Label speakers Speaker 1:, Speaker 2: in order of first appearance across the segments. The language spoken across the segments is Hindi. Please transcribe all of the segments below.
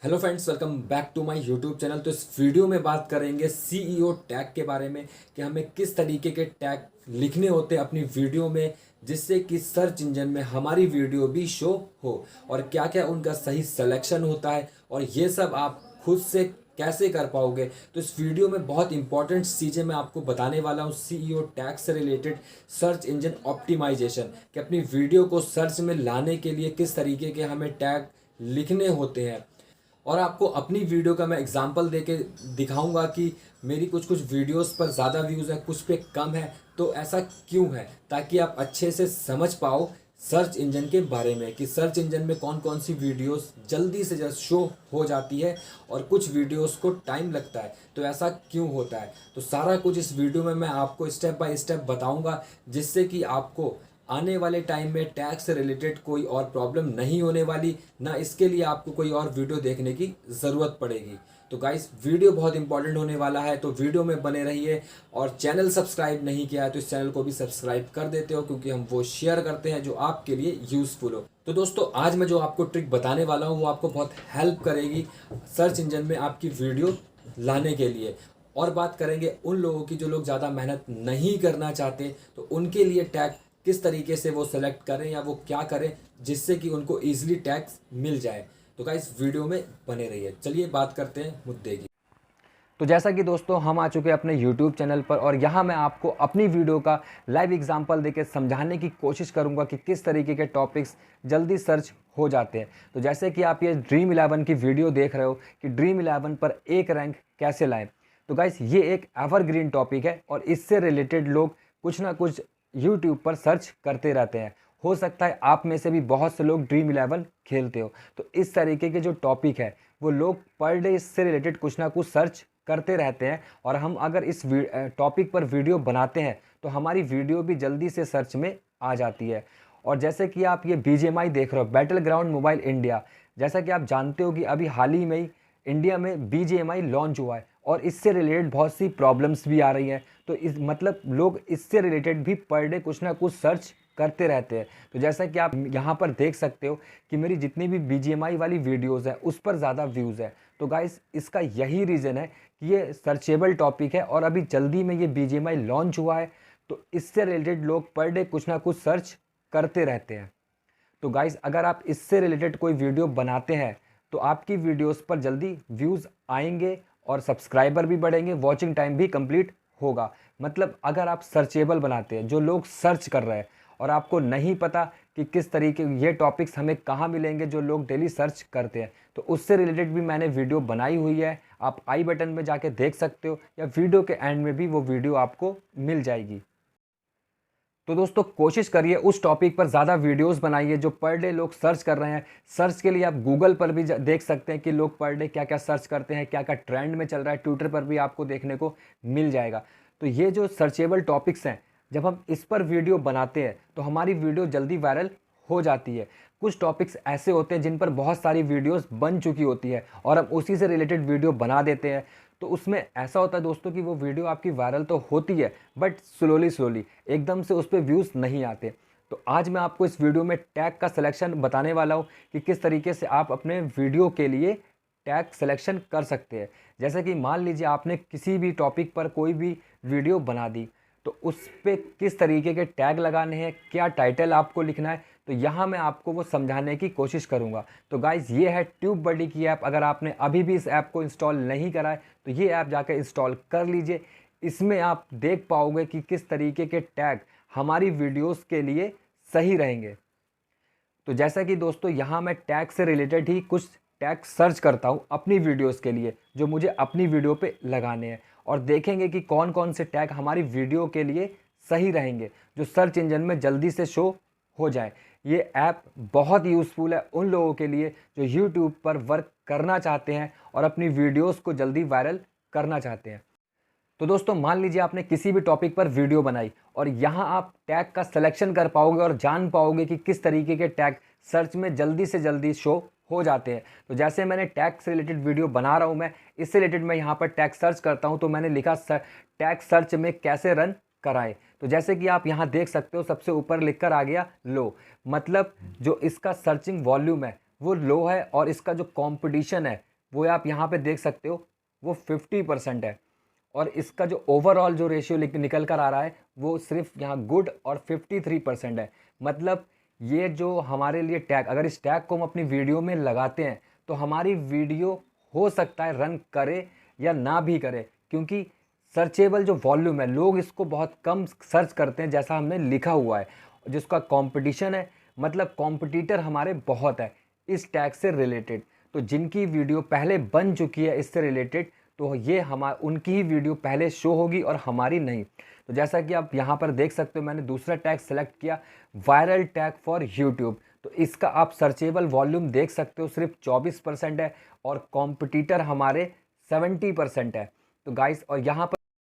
Speaker 1: Hello friends, welcome back to my YouTube channel. तो इस वीडियो में बात करेंगे सीईओ टैग के बारे में कि हमें किस तरीके के टैग लिखने होते हैं अपनी वीडियो में, जिससे कि सर्च इंजन में हमारी वीडियो भी शो हो, और क्या क्या उनका सही सिलेक्शन होता है, और ये सब आप खुद से कैसे कर पाओगे। तो इस वीडियो में बहुत इंपॉर्टेंट चीज़ें मैं आपको बताने वाला हूँ सीईओ टैग से रिलेटेड, सर्च इंजन ऑप्टिमाइजेशन, कि अपनी वीडियो को सर्च में लाने के लिए किस तरीके के हमें टैग लिखने होते हैं। और आपको अपनी वीडियो का मैं एग्जांपल देके दिखाऊंगा कि मेरी कुछ कुछ वीडियोस पर ज़्यादा व्यूज़ है, कुछ पे कम है, तो ऐसा क्यों है, ताकि आप अच्छे से समझ पाओ सर्च इंजन के बारे में कि सर्च इंजन में कौन कौन सी वीडियोस जल्दी से जल्द शो हो जाती है और कुछ वीडियोस को टाइम लगता है, तो ऐसा क्यों होता है। तो सारा कुछ इस वीडियो में मैं आपको स्टेप बाय स्टेप बताऊंगा, जिससे कि आपको आने वाले टाइम में टैक्स से रिलेटेड कोई और प्रॉब्लम नहीं होने वाली, ना इसके लिए आपको कोई और वीडियो देखने की ज़रूरत पड़ेगी। तो गाइस, वीडियो बहुत इंपॉर्टेंट होने वाला है, तो वीडियो में बने रहिए। और चैनल सब्सक्राइब नहीं किया है तो इस चैनल को भी सब्सक्राइब कर देते हो, क्योंकि हम वो शेयर करते हैं जो आपके लिए यूज़फुल हो। तो दोस्तों, आज मैं जो आपको ट्रिक बताने वाला हूँ वो आपको बहुत हेल्प करेगी सर्च इंजन में आपकी वीडियो लाने के लिए। और बात करेंगे उन लोगों की जो लोग ज़्यादा मेहनत नहीं करना चाहते, तो उनके लिए टैग किस तरीके से वो सेलेक्ट करें या वो क्या करें जिससे कि उनको ईजिली टैग्स मिल जाए। तो गाइस, वीडियो में बने रहिए। चलिए बात करते हैं मुद्दे की। तो जैसा कि दोस्तों, हम आ चुके हैं अपने YouTube चैनल पर, और यहाँ मैं आपको अपनी वीडियो का लाइव एग्जांपल देके समझाने की कोशिश करूँगा कि किस तरीके के टॉपिक्स जल्दी सर्च हो जाते हैं। तो जैसे कि आप ये ड्रीम 11 की वीडियो देख रहे हो कि ड्रीम 11 पर एक रैंक कैसे लाएं। तो गाइस, ये एक एवरग्रीन टॉपिक है और इससे रिलेटेड लोग कुछ ना कुछ यूट्यूब पर सर्च करते रहते हैं। हो सकता है आप में से भी बहुत से लोग ड्रीम 11 खेलते हो, तो इस तरीके के जो टॉपिक है वो लोग पर डे इससे रिलेटेड कुछ ना कुछ सर्च करते रहते हैं। और हम अगर इस टॉपिक पर वीडियो बनाते हैं तो हमारी वीडियो भी जल्दी से सर्च में आ जाती है। और जैसे कि आप ये बीजीएमआई देख रहे हो, बैटल ग्राउंड मोबाइल इंडिया, जैसा कि आप जानते हो कि अभी हाल ही में ही इंडिया में बीजीएमआई लॉन्च हुआ है, और इससे रिलेटेड बहुत सी प्रॉब्लम्स भी आ रही हैं। तो इस मतलब लोग इससे रिलेटेड भी पर डे कुछ ना कुछ सर्च करते रहते हैं। तो जैसा कि आप यहाँ पर देख सकते हो कि मेरी जितनी भी बीजीएमआई वाली वीडियोज़ हैं उस पर ज़्यादा व्यूज़ है। तो गाइस, इसका यही रीज़न है कि ये सर्चेबल टॉपिक है, और अभी जल्दी में ये बीजीएमआई लॉन्च हुआ है, तो इससे रिलेटेड लोग पर डे कुछ ना कुछ सर्च करते रहते हैं। तो गाइस, अगर आप इससे रिलेटेड कोई वीडियो बनाते हैं तो आपकी वीडियोस पर जल्दी व्यूज़ आएंगे और सब्सक्राइबर भी बढ़ेंगे, वॉचिंग टाइम भी कंप्लीट होगा। मतलब अगर आप सर्चेबल बनाते हैं, जो लोग सर्च कर रहे हैं, और आपको नहीं पता कि किस तरीके ये टॉपिक्स हमें कहाँ मिलेंगे जो लोग डेली सर्च करते हैं, तो उससे रिलेटेड भी मैंने वीडियो बनाई हुई है। आप आई बटन में जाके देख सकते हो, या वीडियो के एंड में भी वो वीडियो आपको मिल जाएगी। तो दोस्तों, कोशिश करिए उस टॉपिक पर ज़्यादा वीडियोस बनाइए जो पर डे लोग सर्च कर रहे हैं। सर्च के लिए आप गूगल पर भी देख सकते हैं कि लोग पर डे क्या क्या सर्च करते हैं, क्या क्या ट्रेंड में चल रहा है। ट्विटर पर भी आपको देखने को मिल जाएगा। तो ये जो सर्चेबल टॉपिक्स हैं, जब हम इस पर वीडियो बनाते हैं तो हमारी वीडियो जल्दी वायरल हो जाती है। कुछ टॉपिक्स ऐसे होते हैं जिन पर बहुत सारी वीडियोस बन चुकी होती है और हम उसी से रिलेटेड वीडियो बना देते हैं, तो उसमें ऐसा होता है दोस्तों कि वो वीडियो आपकी वायरल तो होती है, बट स्लोली स्लोली, एकदम से उस पर व्यूज़ नहीं आते। तो आज मैं आपको इस वीडियो में टैग का सिलेक्शन बताने वाला हूँ कि किस तरीके से आप अपने वीडियो के लिए टैग सिलेक्शन कर सकते हैं। जैसे कि मान लीजिए आपने किसी भी टॉपिक पर कोई भी वीडियो बना दी, तो उस पर किस तरीके के टैग लगाने हैं, क्या टाइटल आपको लिखना है, तो यहाँ मैं आपको वो समझाने की कोशिश करूँगा। तो गाइज़, ये है ट्यूब बडी की ऐप। अगर आपने अभी भी इस ऐप को इंस्टॉल नहीं करा है तो ये ऐप जाकर इंस्टॉल कर लीजिए। इसमें आप देख पाओगे कि किस तरीके के टैग हमारी वीडियोस के लिए सही रहेंगे। तो जैसा कि दोस्तों, यहाँ मैं टैग से रिलेटेड ही कुछ टैग सर्च करता हूँ अपनी वीडियोस के लिए, जो मुझे अपनी वीडियो पे लगाने हैं, और देखेंगे कि कौन कौन से टैग हमारी वीडियो के लिए सही रहेंगे, जो सर्च इंजन में जल्दी से शो हो जाए। ये ऐप बहुत यूज़फुल है उन लोगों के लिए जो यूट्यूब पर वर्क करना चाहते हैं और अपनी वीडियोस को जल्दी वायरल करना चाहते हैं। तो दोस्तों, मान लीजिए आपने किसी भी टॉपिक पर वीडियो बनाई, और यहाँ आप टैग का सिलेक्शन कर पाओगे और जान पाओगे कि किस तरीके के टैग सर्च में जल्दी से जल्दी शो हो जाते हैं। तो जैसे मैंने टैग से रिलेटेड वीडियो बना रहा हूँ, मैं इससे रिलेटेड मैं यहाँ पर टैग सर्च करता हूँ, तो मैंने लिखा टैग सर्च में कैसे रन कराएं। तो जैसे कि आप यहाँ देख सकते हो, सबसे ऊपर लिख कर आ गया लो, मतलब जो इसका सर्चिंग वॉल्यूम है वो लो है और इसका जो कंपटीशन है वो आप यहाँ पे देख सकते हो वो 50% है। और इसका जो ओवरऑल जो रेशियो निकल कर आ रहा है वो सिर्फ यहाँ गुड और 53% है। मतलब ये जो हमारे लिए टैग, अगर इस टैग को हम अपनी वीडियो में लगाते हैं तो हमारी वीडियो हो सकता है रन करे या ना भी करे, क्योंकि सर्चेबल जो वॉल्यूम है, लोग इसको बहुत कम सर्च करते हैं जैसा हमने लिखा हुआ है। जिसका कंपटीशन है, मतलब कॉम्पिटिटर हमारे बहुत है इस टैग से रिलेटेड। तो जिनकी वीडियो पहले बन चुकी है इससे रिलेटेड, तो ये उनकी ही वीडियो पहले शो होगी और हमारी नहीं। तो जैसा कि आप यहाँ पर देख सकते हो, मैंने दूसरा टैग सेलेक्ट किया, वायरल टैग फॉर यूट्यूब। तो इसका आप सर्चेबल वॉल्यूम देख सकते हो सिर्फ 24% है और कॉम्पिटिटर हमारे 70% है। तो गाइस, और यहाँ पर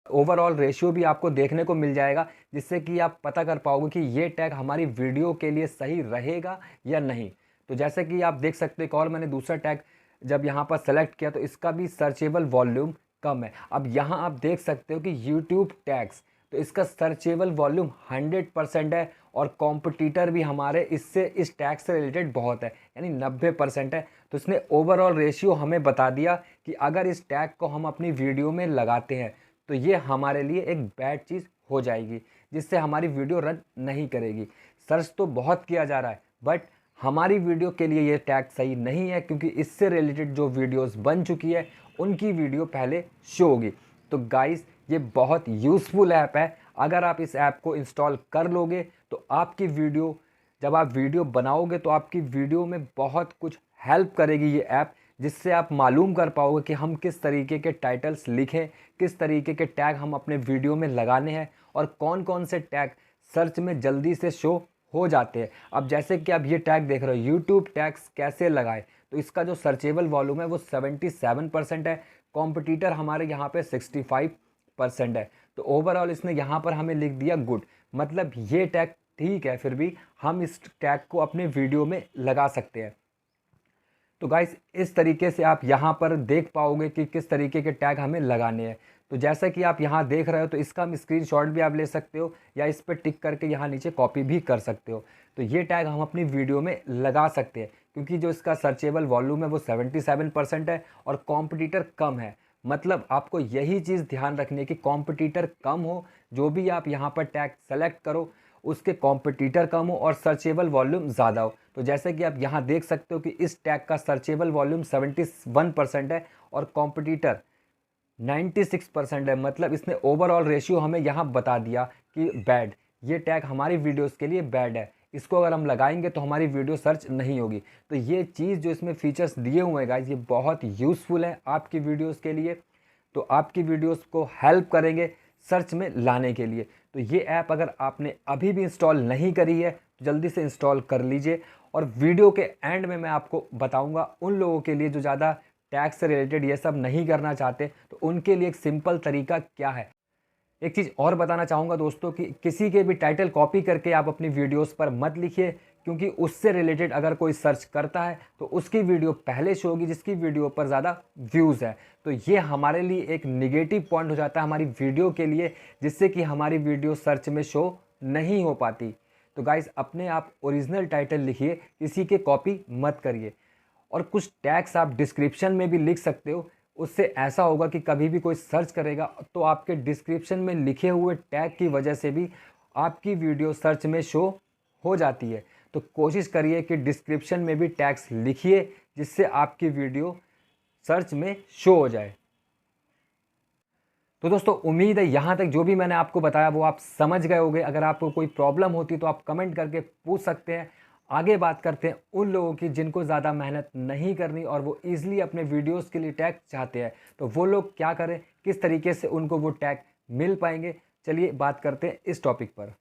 Speaker 1: ओवरऑल रेशियो भी आपको देखने को मिल जाएगा, जिससे कि आप पता कर पाओगे कि ये टैग हमारी वीडियो के लिए सही रहेगा या नहीं। तो जैसे कि आप देख सकते हो, एक और मैंने दूसरा टैग जब यहाँ पर सेलेक्ट किया तो इसका भी सर्चेबल वॉल्यूम कम है। अब यहाँ आप देख सकते हो कि यूट्यूब टैग्स, तो इसका सर्चेबल वॉल्यूम 100% है और कॉम्पिटिटर भी हमारे इससे इस टैग से रिलेटेड बहुत है, यानी 90% है। तो इसने ओवरऑल रेशियो हमें बता दिया कि अगर इस टैग को हम अपनी वीडियो में लगाते हैं तो ये हमारे लिए एक बैड चीज़ हो जाएगी, जिससे हमारी वीडियो रन नहीं करेगी। सर्च तो बहुत किया जा रहा है बट हमारी वीडियो के लिए ये टैग सही नहीं है, क्योंकि इससे रिलेटेड जो वीडियोस बन चुकी है उनकी वीडियो पहले शो होगी। तो गाइस, ये बहुत यूज़फुल ऐप है। अगर आप इस ऐप को इंस्टॉल कर लोगे तो आपकी वीडियो, जब आप वीडियो बनाओगे तो आपकी वीडियो में बहुत कुछ हेल्प करेगी ये ऐप, जिससे आप मालूम कर पाओगे कि हम किस तरीके के टाइटल्स लिखें, किस तरीके के टैग हम अपने वीडियो में लगाने हैं और कौन कौन से टैग सर्च में जल्दी से शो हो जाते हैं। अब जैसे कि आप ये टैग देख रहे हो, यूट्यूब टैग्स कैसे लगाए, तो इसका जो सर्चेबल वॉल्यूम है वो 77% है, कॉम्पिटिटर हमारे यहाँ पे 65% है। तो ओवरऑल इसने यहाँ पर हमें लिख दिया गुड, मतलब ये टैग ठीक है, फिर भी हम इस टैग को अपने वीडियो में लगा सकते हैं। तो गाइस, इस तरीके से आप यहाँ पर देख पाओगे कि किस तरीके के टैग हमें लगाने हैं। तो जैसा कि आप यहाँ देख रहे हो, तो इसका हम स्क्रीनशॉट भी आप ले सकते हो या इस पर टिक करके यहाँ नीचे कॉपी भी कर सकते हो। तो ये टैग हम अपनी वीडियो में लगा सकते हैं, क्योंकि जो इसका सर्चेबल वॉल्यूम है वो 77% है और कॉम्पिटिटर कम है। मतलब आपको यही चीज़ ध्यान रखनी है कि कॉम्पिटिटर कम हो, जो भी आप यहाँ पर टैग सेलेक्ट करो उसके कॉम्पिटिटर कम हो और सर्चेबल वॉल्यूम ज़्यादा हो। तो जैसे कि आप यहाँ देख सकते हो कि इस टैग का सर्चेबल वॉल्यूम 71% है और कॉम्पिटिटर 96% है। मतलब इसने ओवरऑल रेशियो हमें यहाँ बता दिया कि बैड, ये टैग हमारी वीडियोस के लिए बैड है, इसको अगर हम लगाएंगे तो हमारी वीडियो सर्च नहीं होगी। तो ये चीज़ जो इसमें फीचर्स दिए हुए हैं गाइस, ये बहुत यूज़फुल है आपकी वीडियोस के लिए। तो आपकी वीडियोस को हेल्प करेंगे सर्च में लाने के लिए। तो ये ऐप अगर आपने अभी भी इंस्टॉल नहीं करी है तो जल्दी से इंस्टॉल कर लीजिए। और वीडियो के एंड में मैं आपको बताऊंगा उन लोगों के लिए जो ज़्यादा टैग से रिलेटेड ये सब नहीं करना चाहते, तो उनके लिए एक सिंपल तरीका क्या है। एक चीज़ और बताना चाहूँगा दोस्तों कि किसी के भी टाइटल कॉपी करके आप अपनी वीडियोस पर मत लिखिए, क्योंकि उससे रिलेटेड अगर कोई सर्च करता है तो उसकी वीडियो पहले शो होगी जिसकी वीडियो पर ज़्यादा व्यूज़ है। तो ये हमारे लिए एक निगेटिव पॉइंट हो जाता है हमारी वीडियो के लिए, जिससे कि हमारी वीडियो सर्च में शो नहीं हो पाती। तो गाइस, अपने आप ओरिजिनल टाइटल लिखिए, किसी के कॉपी मत करिए। और कुछ टैग्स आप डिस्क्रिप्शन में भी लिख सकते हो, उससे ऐसा होगा कि कभी भी कोई सर्च करेगा तो आपके डिस्क्रिप्शन में लिखे हुए टैग की वजह से भी आपकी वीडियो सर्च में शो हो जाती है। तो कोशिश करिए कि डिस्क्रिप्शन में भी टैग्स लिखिए, जिससे आपकी वीडियो सर्च में शो हो जाए। तो दोस्तों, उम्मीद है यहाँ तक जो भी मैंने आपको बताया वो आप समझ गए होंगे। अगर आपको कोई प्रॉब्लम होती तो आप कमेंट करके पूछ सकते हैं। आगे बात करते हैं उन लोगों की जिनको ज़्यादा मेहनत नहीं करनी और वो ईज़िली अपने वीडियोस के लिए टैग चाहते हैं, तो वो लोग क्या करें, किस तरीके से उनको वो टैग मिल पाएंगे। चलिए बात करते हैं इस टॉपिक पर।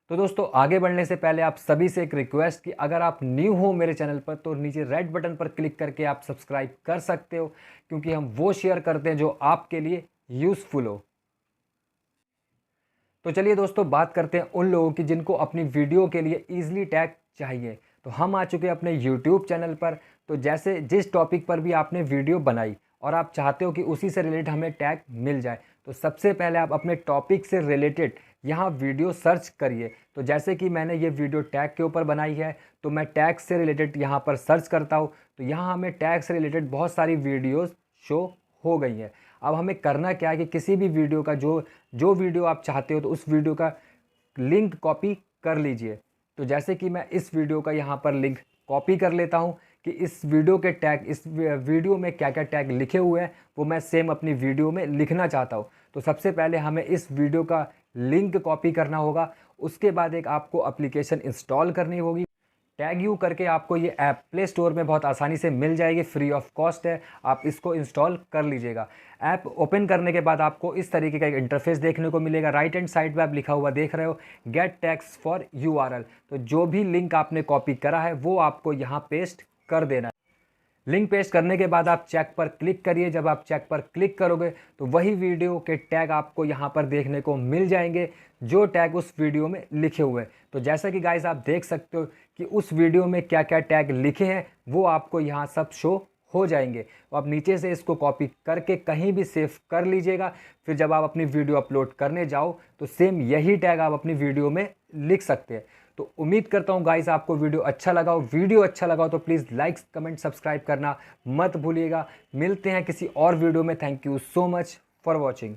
Speaker 1: तो दोस्तों, आगे बढ़ने से पहले आप सभी से एक रिक्वेस्ट कि अगर आप न्यू हो मेरे चैनल पर तो नीचे रेड बटन पर क्लिक करके आप सब्सक्राइब कर सकते हो, क्योंकि हम वो शेयर करते हैं जो आपके लिए यूज़फुल हो। तो चलिए दोस्तों, बात करते हैं उन लोगों की जिनको अपनी वीडियो के लिए ईजिली टैग चाहिए। तो हम आ चुके हैं अपने यूट्यूब चैनल पर। तो जैसे जिस टॉपिक पर भी आपने वीडियो बनाई और आप चाहते हो कि उसी से रिलेटेड हमें टैग मिल जाए, तो सबसे पहले आप अपने टॉपिक से रिलेटेड यहाँ वीडियो सर्च करिए। तो जैसे कि मैंने ये वीडियो टैग के ऊपर बनाई है, तो मैं टैग से रिलेटेड यहाँ पर सर्च करता हूँ, तो यहाँ हमें टैग से रिलेटेड बहुत सारी वीडियोस शो हो गई हैं। अब हमें करना क्या है कि किसी भी वीडियो का जो वीडियो आप चाहते हो तो उस वीडियो का लिंक कॉपी कर लीजिए। तो जैसे कि मैं इस वीडियो का यहाँ पर लिंक कॉपी कर लेता हूँ कि इस वीडियो के टैग, इस वीडियो में क्या क्या टैग लिखे हुए हैं वो मैं सेम अपनी वीडियो में लिखना चाहता हूँ। तो सबसे पहले हमें इस वीडियो का लिंक कॉपी करना होगा। उसके बाद एक आपको एप्लीकेशन इंस्टॉल करनी होगी। टैग यू करके आपको ये ऐप प्ले स्टोर में बहुत आसानी से मिल जाएगी, फ्री ऑफ कॉस्ट है, आप इसको इंस्टॉल कर लीजिएगा। ऐप ओपन करने के बाद आपको इस तरीके का एक इंटरफेस देखने को मिलेगा। राइट हैंड साइड पे आप लिखा हुआ देख रहे हो गेट टैग्स फॉर यूआरएल। तो जो भी लिंक आपने कॉपी करा है वो आपको यहाँ पेस्ट कर देना है। लिंक पेस्ट करने के बाद आप चेक पर क्लिक करिए। जब आप चेक पर क्लिक करोगे तो वही वीडियो के टैग आपको यहाँ पर देखने को मिल जाएंगे जो टैग उस वीडियो में लिखे हुए हैं। तो जैसा कि गाइस आप देख सकते हो कि उस वीडियो में क्या क्या टैग लिखे हैं वो आपको यहाँ सब शो हो जाएंगे। तो आप नीचे से इसको कॉपी करके कहीं भी सेव कर लीजिएगा। फिर जब आप अपनी वीडियो अपलोड करने जाओ तो सेम यही टैग आप अपनी वीडियो में लिख सकते हैं। तो उम्मीद करता हूँ गाइस आपको वीडियो अच्छा लगा हो। वीडियो अच्छा लगा हो तो प्लीज़ लाइक कमेंट सब्सक्राइब करना मत भूलिएगा। मिलते हैं किसी और वीडियो में। Thank you so much for watching.